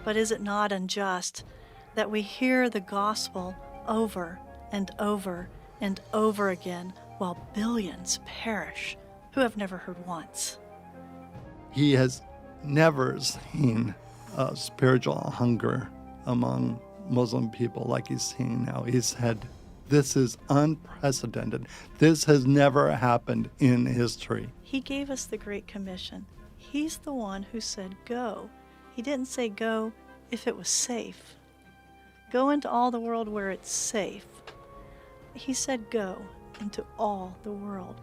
But is it not unjust that we hear the gospel over and over and over again while billions perish who have never heard once? He has never seen a spiritual hunger among Muslim people like he's seeing now. He said, this is unprecedented. This has never happened in history. He gave us the Great Commission. He's the one who said go. He didn't say go if it was safe. Go into all the world where it's safe. He said go into all the world.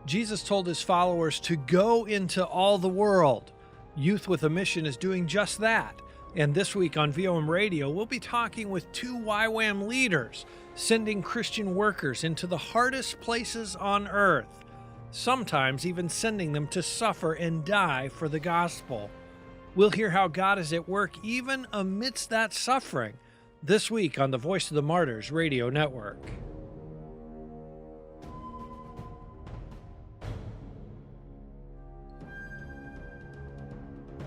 Jesus told his followers to go into all the world. Youth with a Mission is doing just that. And this week on VOM Radio, we'll be talking with two YWAM leaders, sending Christian workers into the hardest places on earth, sometimes even sending them to suffer and die for the gospel. We'll hear how God is at work even amidst that suffering, this week on the Voice of the Martyrs Radio Network.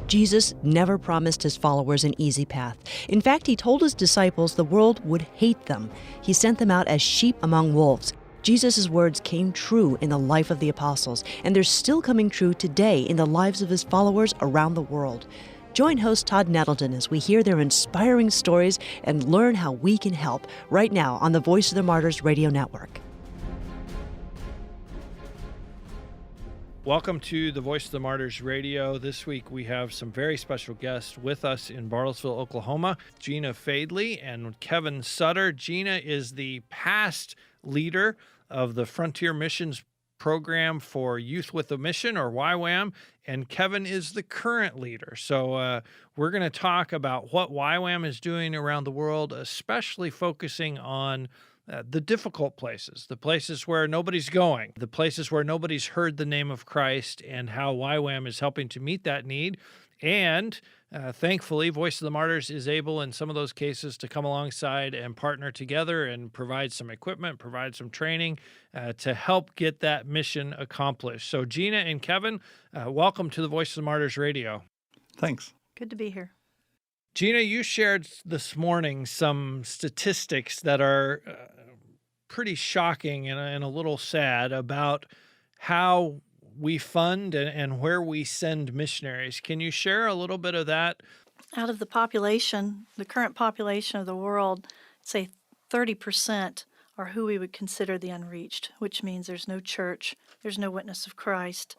Jesus never promised his followers an easy path. In fact, he told his disciples the world would hate them. He sent them out as sheep among wolves. Jesus' words came true in the life of the apostles, and they're still coming true today in the lives of his followers around the world. Join host Todd Nettleton as we hear their inspiring stories and learn how we can help right now on the Voice of the Martyrs Radio Network. Welcome to the Voice of the Martyrs Radio. This week we have some very special guests with us in Bartlesville, Oklahoma, Gina F and Kevin Sutter. Gina is the past leader of the Frontier Missions Program for Youth with a Mission, or YWAM, and Kevin is the current leader. So we're going to talk about what YWAM is doing around the world, especially focusing on the difficult places, the places where nobody's going, the places where nobody's heard the name of Christ, and how YWAM is helping to meet that need. And thankfully, Voice of the Martyrs is able in some of those cases to come alongside and partner together and provide some equipment, provide some training to help get that mission accomplished. So Gina and Kevin, welcome to the Voice of the Martyrs Radio. Thanks. Good to be here. Gina, you shared this morning some statistics that are pretty shocking and a little sad about how we fund and where we send missionaries. Can you share a little bit of that? Out of the population, the current population of the world, say 30% are who we would consider the unreached, which means there's no church, there's no witness of Christ,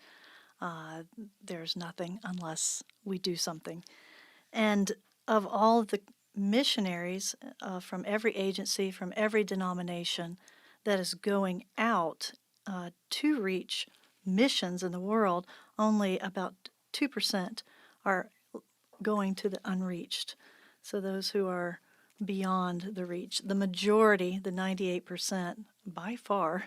there's nothing unless we do something. And of all of the missionaries from every agency, from every denomination that is going out to reach missions in the world, only about 2% are going to the unreached. So those who are beyond the reach. The majority, the 98% by far,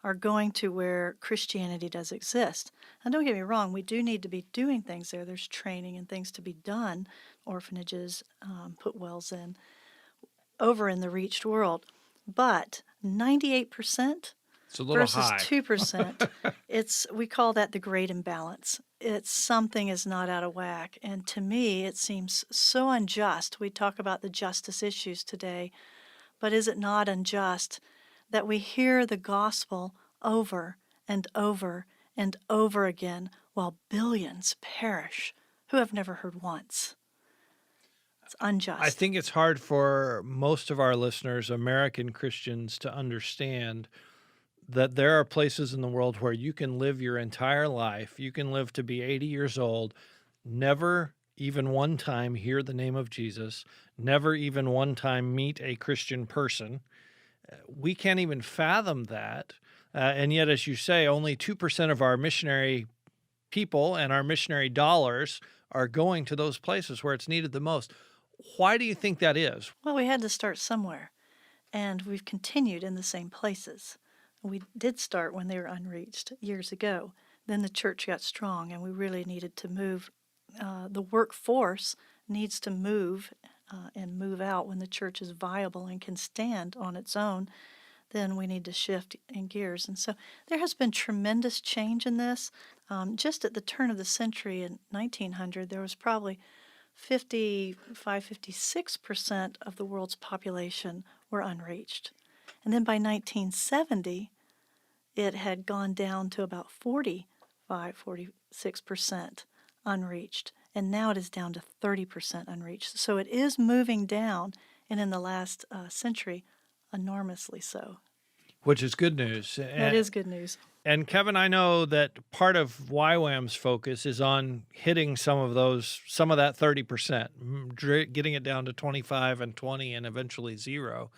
are going to where Christianity does exist. And don't get me wrong, we do need to be doing things there. There's training and things to be done, orphanages, put wells in, over in the reached world. But 98% It's a little versus high. 2%, we call that the great imbalance. It's something is not out of whack. And to me, it seems so unjust. We talk about the justice issues today, but is it not unjust that we hear the gospel over and over and over again while billions perish who have never heard once? It's unjust. I think it's hard for most of our listeners, American Christians, to understand that there are places in the world where you can live your entire life, you can live to be 80 years old, never even one time hear the name of Jesus, never even one time meet a Christian person. We can't even fathom that. And yet, as you say, only 2% of our missionary people and our missionary dollars are going to those places where it's needed the most. Why do you think that is? Well, we had to start somewhere, and we've continued in the same places. We did start when they were unreached years ago. Then the church got strong, and we really needed to move. The workforce needs to move and move out when the church is viable and can stand on its own. Then we need to shift in gears. And so there has been tremendous change in this. Just at the turn of the century in 1900, there was probably 56% of the world's population were unreached. And then by 1970, it had gone down to about 46% unreached. And now it is down to 30% unreached. So it is moving down, and in the last century, enormously so. Which is good news. That is good news. And Kevin, I know that part of YWAM's focus is on hitting some of that 30%, getting it down to 25 and 20 and eventually 0.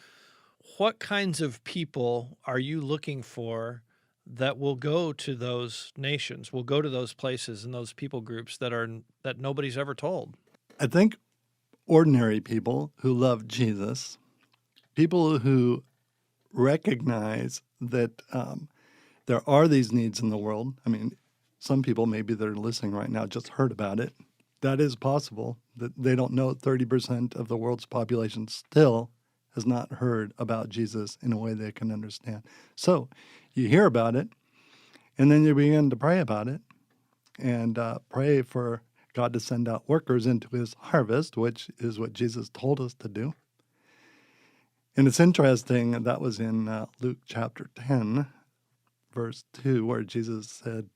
What kinds of people are you looking for that will go to those nations, will go to those places and those people groups that nobody's ever told? I think ordinary people who love Jesus, people who recognize that there are these needs in the world. I mean, some people maybe that are listening right now just heard about it. That is possible, that they don't know 30% of the world's population still has not heard about Jesus in a way they can understand. So you hear about it, and then you begin to pray about it, and pray for God to send out workers into his harvest, which is what Jesus told us to do. And it's interesting, that was in Luke chapter 10, verse 2, where Jesus said,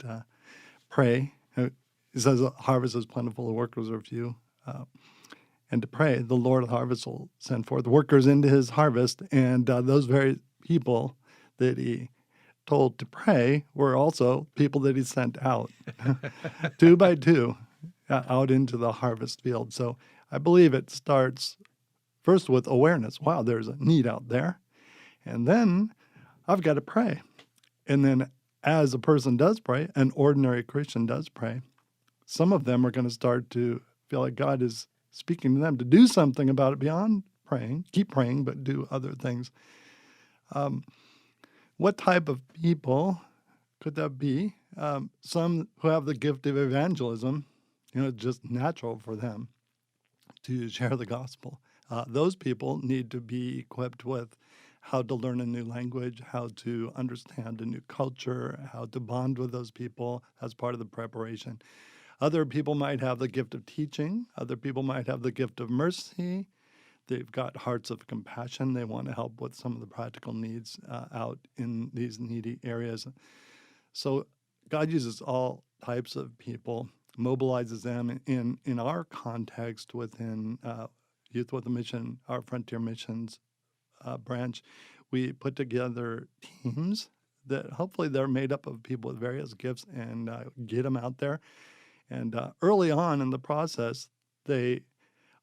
pray. He says, harvest is plentiful, the workers are few. And to pray, the Lord of the harvest will send forth workers into his harvest. And those very people that he told to pray were also people that he sent out, 2 by 2, out into the harvest field. So I believe it starts first with awareness. Wow, there's a need out there. And then I've got to pray. And then as a person does pray, an ordinary Christian does pray, some of them are going to start to feel like God is speaking to them to do something about it beyond praying. Keep praying, but do other things. What type of people could that be? Some who have the gift of evangelism, just natural for them to share the gospel. Those people need to be equipped with how to learn a new language, how to understand a new culture, how to bond with those people as part of the preparation. Other people might have the gift of teaching. Other people might have the gift of mercy. They've got hearts of compassion. They want to help with some of the practical needs out in these needy areas. So God uses all types of people, mobilizes them in our context within Youth with a Mission, our Frontier Missions branch. We put together teams that hopefully they're made up of people with various gifts and get them out there. And early on in the process, they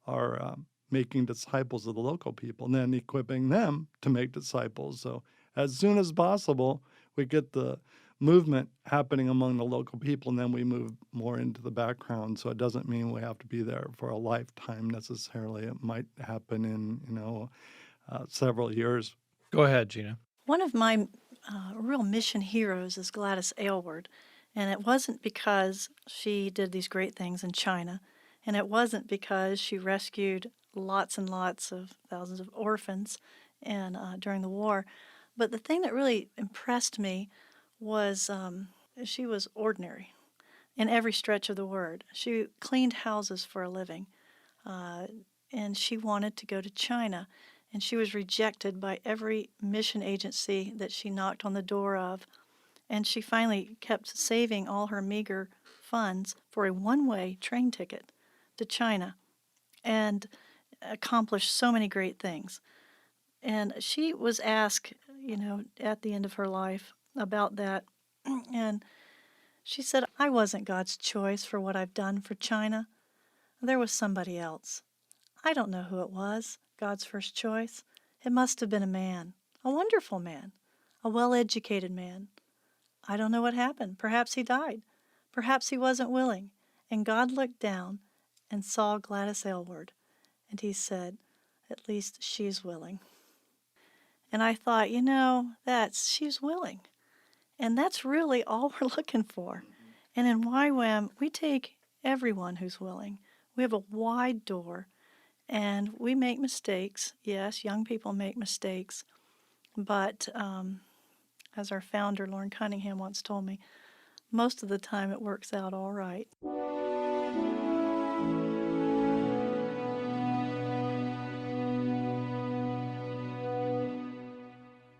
are making disciples of the local people and then equipping them to make disciples. So as soon as possible, we get the movement happening among the local people, and then we move more into the background. So it doesn't mean we have to be there for a lifetime necessarily. It might happen in, several years. Go ahead, Gina. One of my real mission heroes is Gladys Aylward. And it wasn't because she did these great things in China, and it wasn't because she rescued lots and lots of thousands of orphans during the war. But the thing that really impressed me was she was ordinary in every stretch of the word. She cleaned houses for a living, and she wanted to go to China. And she was rejected by every mission agency that she knocked on the door of. And she finally kept saving all her meager funds for a one-way train ticket to China and accomplished so many great things. And she was asked, at the end of her life about that. And she said, I wasn't God's choice for what I've done for China. There was somebody else. I don't know who it was, God's first choice. It must have been a man, a wonderful man, a well-educated man. I don't know what happened. Perhaps he died. Perhaps he wasn't willing. And God looked down and saw Gladys Aylward, and he said, at least she's willing. And I thought, she's willing. And that's really all we're looking for. And in YWAM, we take everyone who's willing. We have a wide door, and we make mistakes. Yes, young people make mistakes, but as our founder, Lauren Cunningham, once told me, most of the time it works out all right.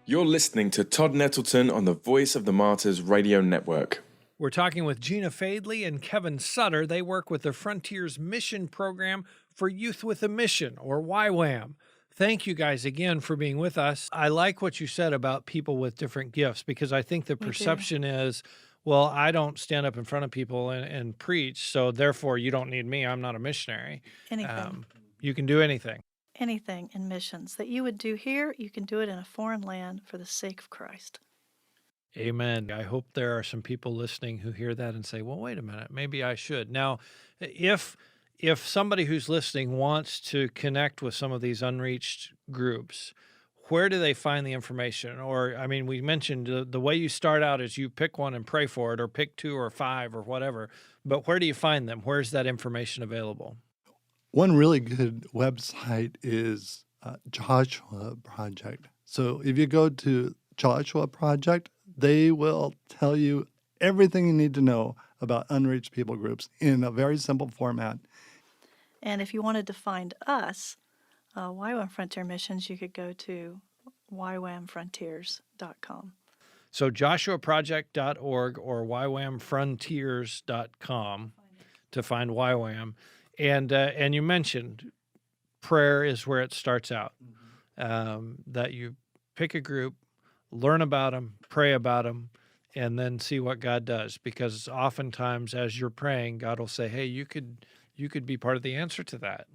You're listening to Todd Nettleton on the Voice of the Martyrs Radio Network. We're talking with Gina Fadley and Kevin Sutter. They work with the Frontiers Mission Program for Youth with a Mission, or YWAM. Thank you guys again for being with us. I like what you said about people with different gifts, because I think the perception is, well, I don't stand up in front of people and preach, so therefore you don't need me. I'm not a missionary. Anything. You can do anything. Anything in missions that you would do here, you can do it in a foreign land for the sake of Christ. Amen. I hope there are some people listening who hear that and say, well, wait a minute, maybe I should. Now, if somebody who's listening wants to connect with some of these unreached groups, where do they find the information? Or, I mean, we mentioned the way you start out is you pick one and pray for it, or pick 2 or 5 or whatever. But where do you find them? Where's that information available? One really good website is Joshua Project. So if you go to Joshua Project, they will tell you everything you need to know about unreached people groups in a very simple format. And if you wanted to find us, YWAM Frontier Missions, you could go to ywamfrontiers.com. So joshuaproject.org or ywamfrontiers.com to find YWAM. And you mentioned prayer is where it starts out, that you pick a group, learn about them, pray about them, and then see what God does. Because oftentimes as you're praying, God will say, hey, you could be part of the answer to that.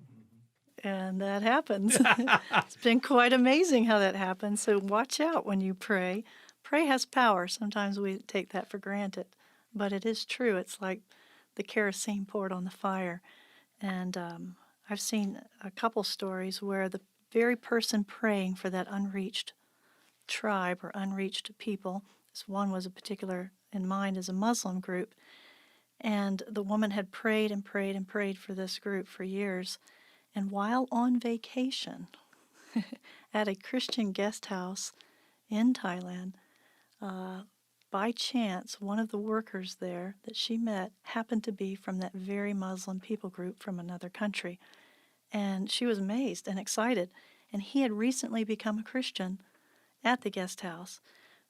And that happens. It's been quite amazing how that happens. So watch out when you pray. Pray has power. Sometimes we take that for granted, but it is true. It's like the kerosene poured on the fire. And I've seen a couple stories where the very person praying for that unreached tribe or unreached people, this one was a particular in mind as a Muslim group, and the woman had prayed and prayed and prayed for this group for years. And while on vacation at a Christian guest house in Thailand, by chance, one of the workers there that she met happened to be from that very Muslim people group from another country. And she was amazed and excited. And he had recently become a Christian at the guest house.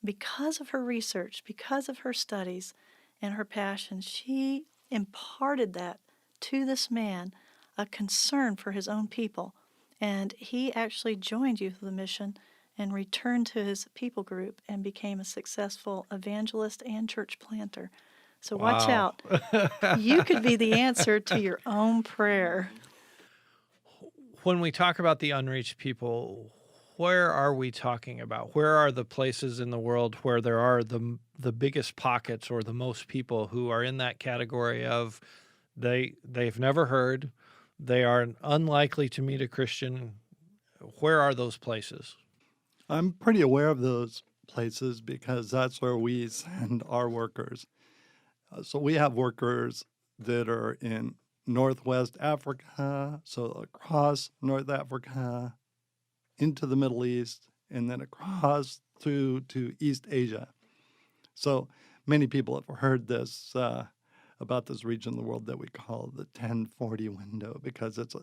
Because of her research, because of her studies and her passion, she imparted that to this man, a concern for his own people. And he actually joined Youth of the Mission and returned to his people group and became a successful evangelist and church planter. So watch out. You could be the answer to your own prayer. When we talk about the unreached people, where are we talking about? Where are the places in the world where there are the biggest pockets or the most people who are in that category of they've never heard, they are unlikely to meet a Christian? Where are those places? I'm pretty aware of those places because that's where we send our workers. So we have workers that are in Northwest Africa, so across North Africa, into the Middle East, and then across through to East Asia. So many people have heard this about this region of the world that we call the 1040 window, because it's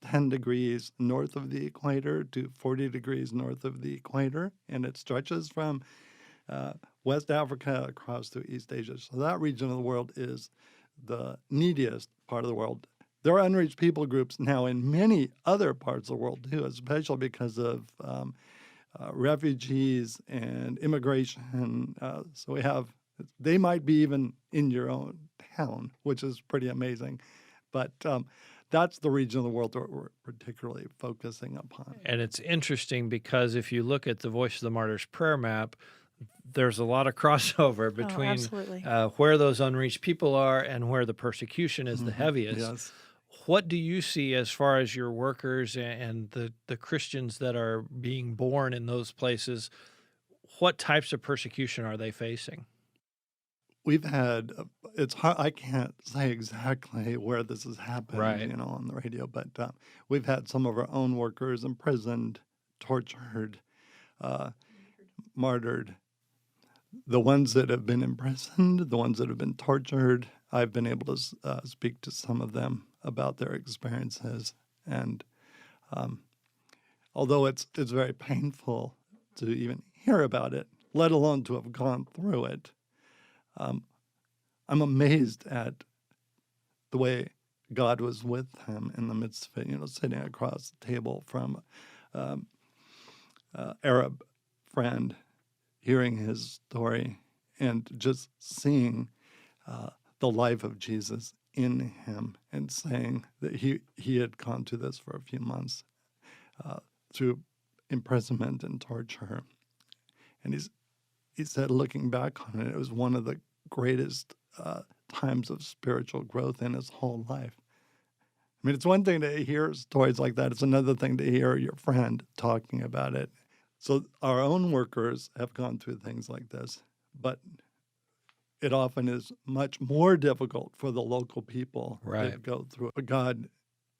10 degrees north of the equator to 40 degrees north of the equator, and it stretches from West Africa across to East Asia. So that region of the world is the neediest part of the world. There are unreached people groups now in many other parts of the world too, especially because of refugees and immigration. So they might be even in your own town, which is pretty amazing. But that's the region of the world that we're particularly focusing upon. And it's interesting because if you look at the Voice of the Martyrs prayer map, there's a lot of crossover between where those unreached people are and where the persecution is the heaviest. Yes. What do you see as far as your workers and the Christians that are being born in those places? What types of persecution are they facing? We've had, it's hard, I can't say exactly where this has happened, on the radio, but we've had some of our own workers imprisoned, tortured, martyred. The ones that have been imprisoned, the ones that have been tortured, I've been able to speak to some of them about their experiences. And although it's very painful to even hear about it, let alone to have gone through it. I'm amazed at the way God was with him in the midst of it, sitting across the table from Arab friend, hearing his story and just seeing the life of Jesus in him and saying that he had gone through this for a few months through imprisonment and torture. And he said, looking back on it, it was one of the greatest times of spiritual growth in his whole life. I mean, it's one thing to hear stories like that. It's another thing to hear your friend talking about it. So our own workers have gone through things like this, but it often is much more difficult for the local people to go through it. But God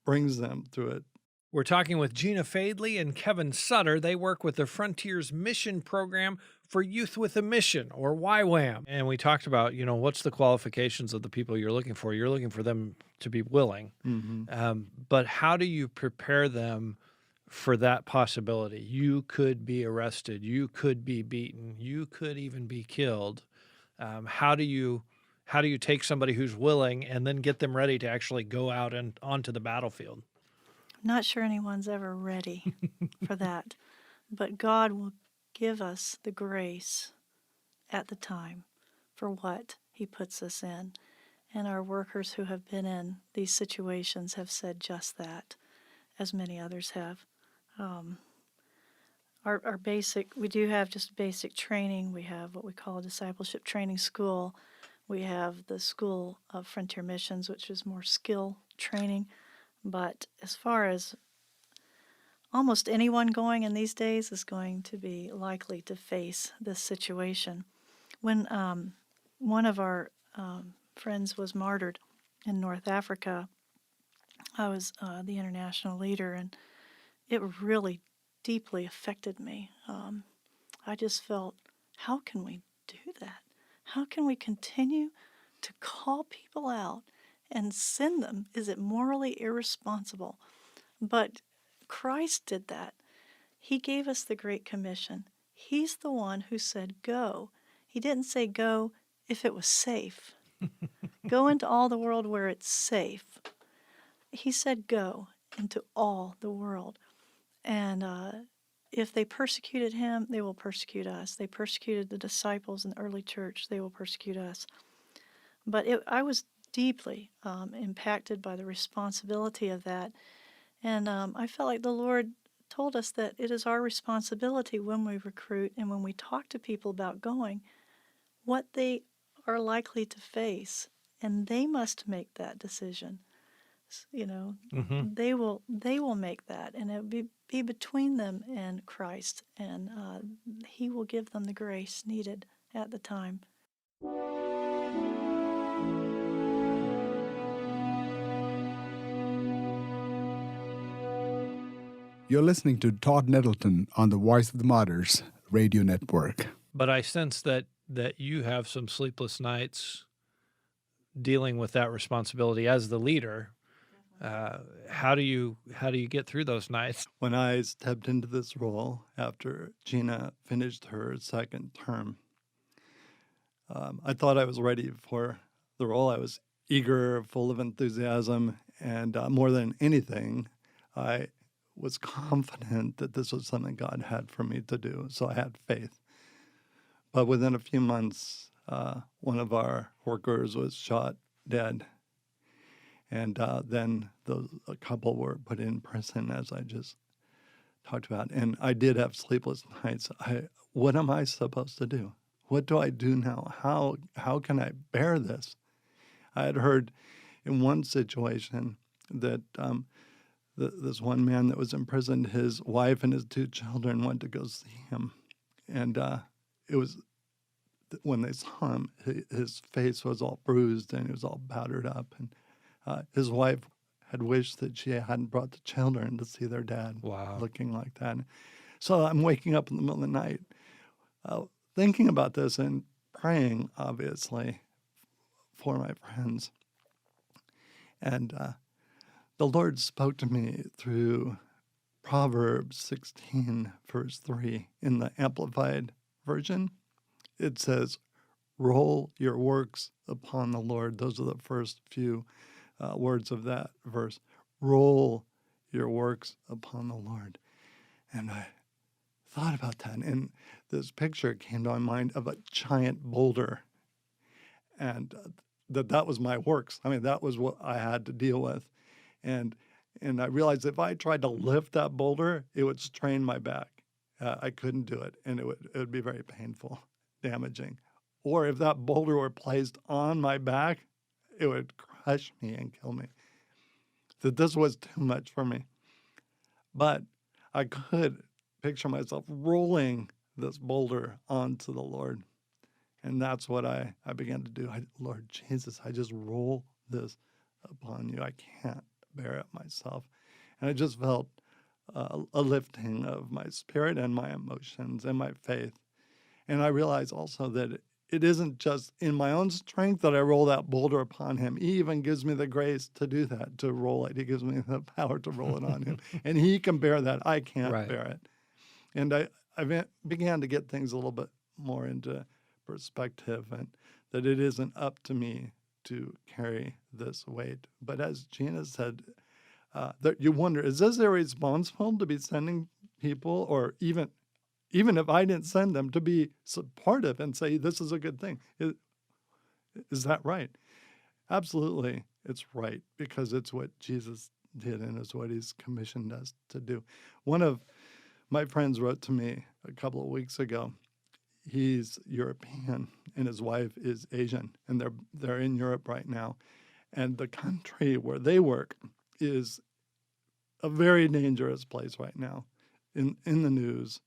brings them through it. We're talking with Gina Fadley and Kevin Sutter. They work with the Frontiers Mission Program for Youth with a Mission, or YWAM. And we talked about, what's the qualifications of the people you're looking for? You're looking for them to be willing. Mm-hmm. But how do you prepare them for that possibility? You could be arrested. You could be beaten. You could even be killed. How do you take somebody who's willing and then get them ready to actually go out and onto the battlefield? I'm not sure anyone's ever ready for that, but God will give us the grace at the time for what he puts us in. And our workers who have been in these situations have said just that, as many others have. Our basic, we do have just basic training. We have what we call a discipleship training school. We have the School of Frontier Missions, which is more skill training. But as far as almost anyone going in these days is going to be likely to face this situation. When one of our friends was martyred in North Africa, I was the international leader, and it really deeply affected me. I just felt, how can we do that? How can we continue to call people out and send them? Is it morally irresponsible? But Christ did that. He gave us the Great Commission. He's the one who said, go. He didn't say go if it was safe. Go into all the world where it's safe. He said go into all the world. And if they persecuted him, they will persecute us. They persecuted the disciples in the early church, they will persecute us. But I was deeply impacted by the responsibility of that. And I felt like the Lord told us that it is our responsibility when we recruit and when we talk to people about going, what they are likely to face. And they must make that decision. Mm-hmm. They will make that, and it will be between them and Christ, and he will give them the grace needed at the time. You're listening to Todd Nettleton on the Voice of the Martyrs radio network. But I sense that you have some sleepless nights dealing with that responsibility as the leader. How do you get through those nights? When I stepped into this role after Gina finished her second term, I thought I was ready for the role. I was eager, full of enthusiasm, and more than anything, I was confident that this was something God had for me to do, so I had faith. But within a few months, one of our workers was shot dead. And then a couple were put in prison, as I just talked about. And I did have sleepless nights. What am I supposed to do? What do I do now? How can I bear this? I had heard in one situation that this one man that was imprisoned, his wife and his 2 children went to go see him. And it was, when they saw him, his face was all bruised and he was all battered up. And his wife had wished that she hadn't brought the children to see their dad looking like that. So I'm waking up in the middle of the night thinking about this and praying, obviously, for my friends. And the Lord spoke to me through Proverbs 16, verse 3 in the Amplified Version. It says, roll your works upon the Lord. Those are the first few words of that verse. Roll your works upon the Lord. And I thought about that, and this picture came to my mind of a giant boulder, and that was my works. I mean, that was what I had to deal with, and I realized if I tried to lift that boulder, it would strain my back. I couldn't do it, and it would be very painful, damaging. Or if that boulder were placed on my back, it would crush me and kill me. That this was too much for me. But I could picture myself rolling this boulder onto the Lord. And that's what I began to do. Lord Jesus, I just roll this upon you. I can't bear it myself. And I just felt a lifting of my spirit and my emotions and my faith. And I realized also that it isn't just in my own strength that I roll that boulder upon him. He even gives me the grace to do that, to roll it. He gives me the power to roll it on him. And he can bear that. I can't bear it. And I began to get things a little bit more into perspective, and that it isn't up to me to carry this weight. But as Gina said, that you wonder, is this irresponsible to be sending people, or even if I didn't send them, to be supportive and say, this is a good thing? Is that right? Absolutely, it's right, because it's what Jesus did and it's what he's commissioned us to do. One of my friends wrote to me a couple of weeks ago. He's European and his wife is Asian, and they're in Europe right now. And the country where they work is a very dangerous place right now in the news.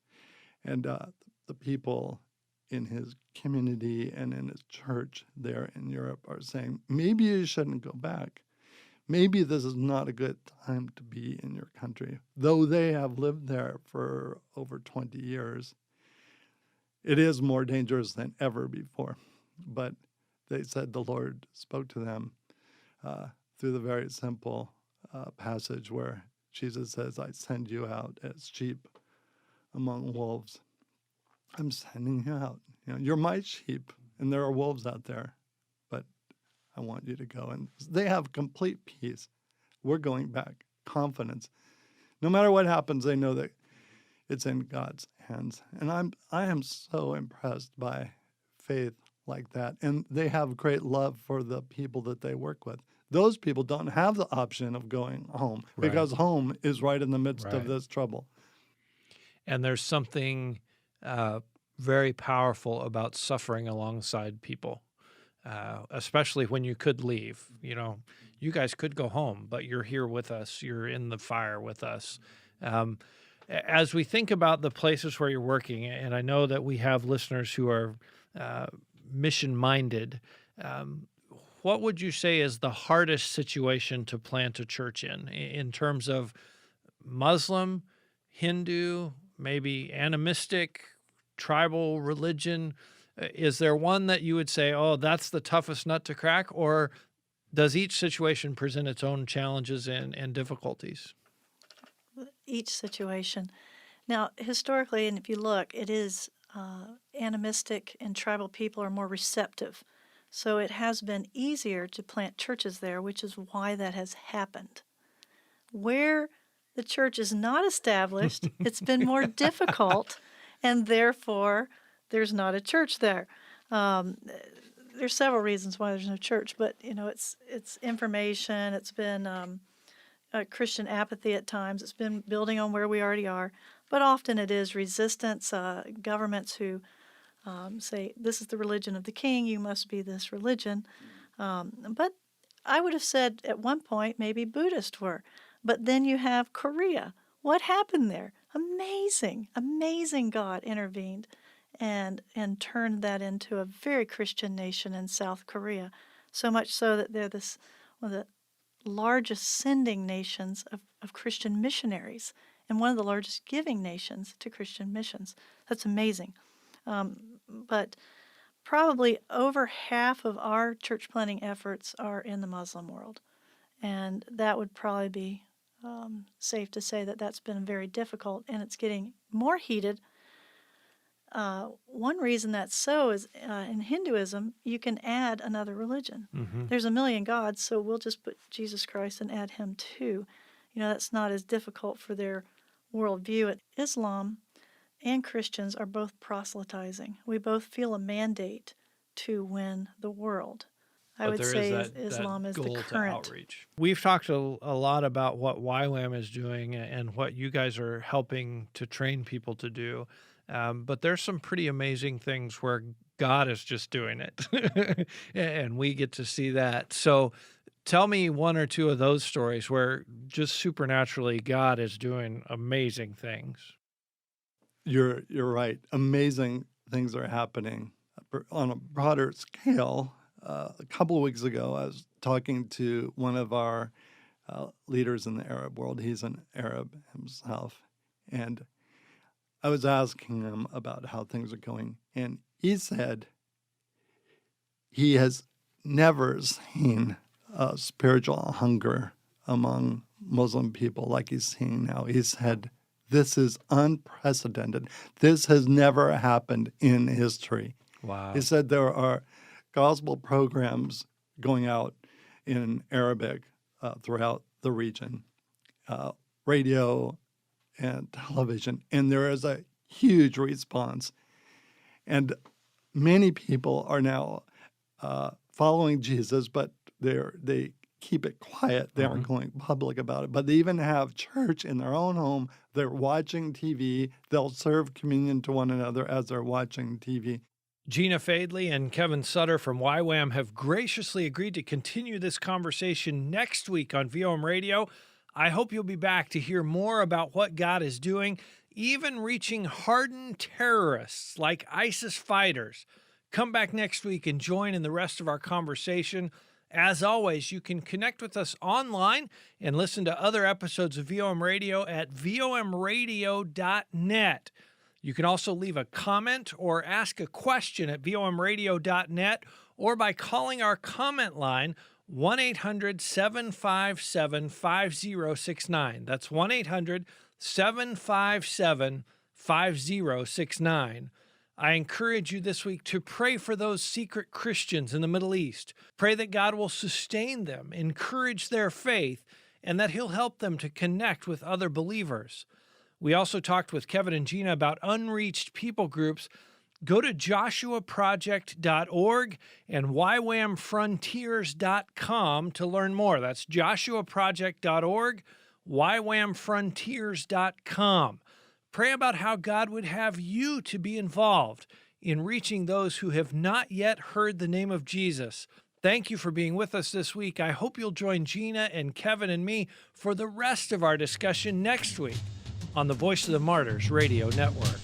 And the people in his community and in his church there in Europe are saying, maybe you shouldn't go back. Maybe this is not a good time to be in your country. Though they have lived there for over 20 years, it is more dangerous than ever before. But they said the Lord spoke to them through the very simple passage where Jesus says, I send you out as sheep among wolves. I'm sending you out. You're my sheep, and there are wolves out there, but I want you to go. And they have complete peace. We're going back, confidence. No matter what happens, they know that it's in God's hands. And I am so impressed by faith like that. And they have great love for the people that they work with. Those people don't have the option of going home because home is right in the midst of this trouble. And there's something very powerful about suffering alongside people, especially when you could leave. You guys could go home, but you're here with us. You're in the fire with us. As we think about the places where you're working, and I know that we have listeners who are mission-minded, what would you say is the hardest situation to plant a church in terms of Muslim, Hindu, maybe animistic, tribal religion? Is there one that you would say, oh, that's the toughest nut to crack? Or does each situation present its own challenges and difficulties? Each situation. Now, historically, and if you look, it is animistic and tribal people are more receptive. So it has been easier to plant churches there, which is why that has happened. Where the church is not established, it's been more difficult, and therefore there's not a church there. There's several reasons why there's no church, but it's information. It's been Christian apathy at times. It's been building on where we already are, but often it is resistance. Governments who say this is the religion of the king. You must be this religion. But I would have said at one point maybe Buddhists were. But then you have Korea. What happened there? Amazing, amazing. God intervened and turned that into a very Christian nation in South Korea. So much so that they're one of the largest sending nations of Christian missionaries and one of the largest giving nations to Christian missions. That's amazing. But probably over half of our church planting efforts are in the Muslim world. And that would probably be safe to say that that's been very difficult, and it's getting more heated. One reason that's so is in Hinduism, you can add another religion. There's a million gods, so we'll just put Jesus Christ and add him too. That's not as difficult for their worldview. Islam and Christians are both proselytizing. We both feel a mandate to win the world. I would say Islam is the goal to current. outreach. We've talked a lot about what YWAM is doing and what you guys are helping to train people to do. But there's some pretty amazing things where God is just doing it, and we get to see that. So tell me one or two of those stories where just supernaturally God is doing amazing things. You're right. Amazing things are happening on a broader scale. A couple of weeks ago, I was talking to one of our leaders in the Arab world. He's an Arab himself, and I was asking him about how things are going, and he said he has never seen a spiritual hunger among Muslim people like he's seeing now. He said, this is unprecedented. This has never happened in history. Wow. He said there are gospel programs going out in Arabic throughout the region, radio and television, and there is a huge response. And many people are now following Jesus, but they keep it quiet. They aren't going public about it. But they even have church in their own home. They're watching TV. They'll serve communion to one another as they're watching TV. Gina Fadley and Kevin Sutter from YWAM have graciously agreed to continue this conversation next week on VOM Radio. I hope you'll be back to hear more about what God is doing, even reaching hardened terrorists like ISIS fighters. Come back next week and join in the rest of our conversation. As always, you can connect with us online and listen to other episodes of VOM Radio at vomradio.net. You can also leave a comment or ask a question at vomradio.net or by calling our comment line 1-800-757-5069. That's 1-800-757-5069. I encourage you this week to pray for those secret Christians in the Middle East. Pray that God will sustain them, encourage their faith, and that he'll help them to connect with other believers. We also talked with Kevin and Gina about unreached people groups. Go to joshuaproject.org and ywamfrontiers.com to learn more. That's joshuaproject.org, ywamfrontiers.com. Pray about how God would have you to be involved in reaching those who have not yet heard the name of Jesus. Thank you for being with us this week. I hope you'll join Gina and Kevin and me for the rest of our discussion next week on the Voice of the Martyrs Radio Network.